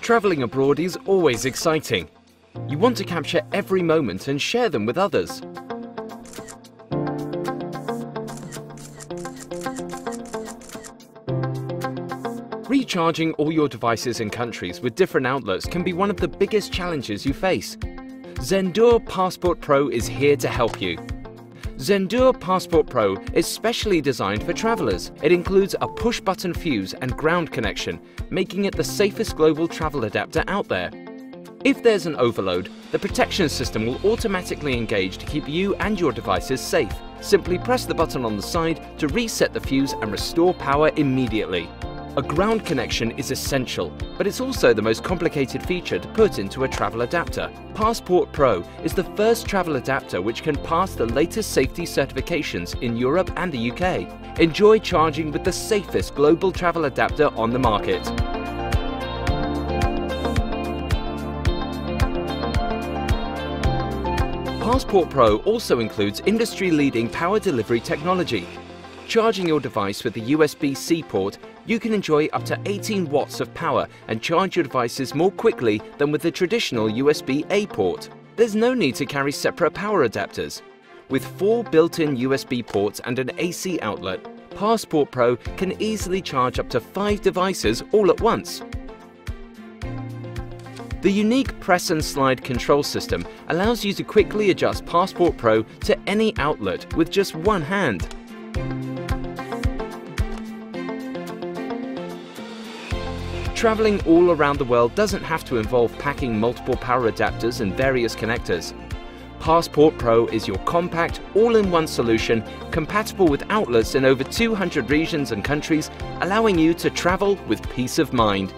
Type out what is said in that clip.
Traveling abroad is always exciting. You want to capture every moment and share them with others. Recharging all your devices in countries with different outlets can be one of the biggest challenges you face. Zendur Passport Pro is here to help you. Zendur Passport Pro is specially designed for travelers. It includes a push-button fuse and ground connection, making it the safest global travel adapter out there. If there's an overload, the protection system will automatically engage to keep you and your devices safe. Simply press the button on the side to reset the fuse and restore power immediately. A ground connection is essential, but it's also the most complicated feature to put into a travel adapter. Passport Pro is the first travel adapter which can pass the latest safety certifications in Europe and the UK. Enjoy charging with the safest global travel adapter on the market. Passport Pro also includes industry-leading power delivery technology. Charging your device with the USB-C port, you can enjoy up to 18 watts of power and charge your devices more quickly than with the traditional USB-A port. There's no need to carry separate power adapters. With 4 built-in USB ports and an AC outlet, Passport Pro can easily charge up to 5 devices all at once. The unique press and slide control system allows you to quickly adjust Passport Pro to any outlet with just one hand. Traveling all around the world doesn't have to involve packing multiple power adapters and various connectors. Passport Pro is your compact, all-in-one solution compatible with outlets in over 200 regions and countries, allowing you to travel with peace of mind.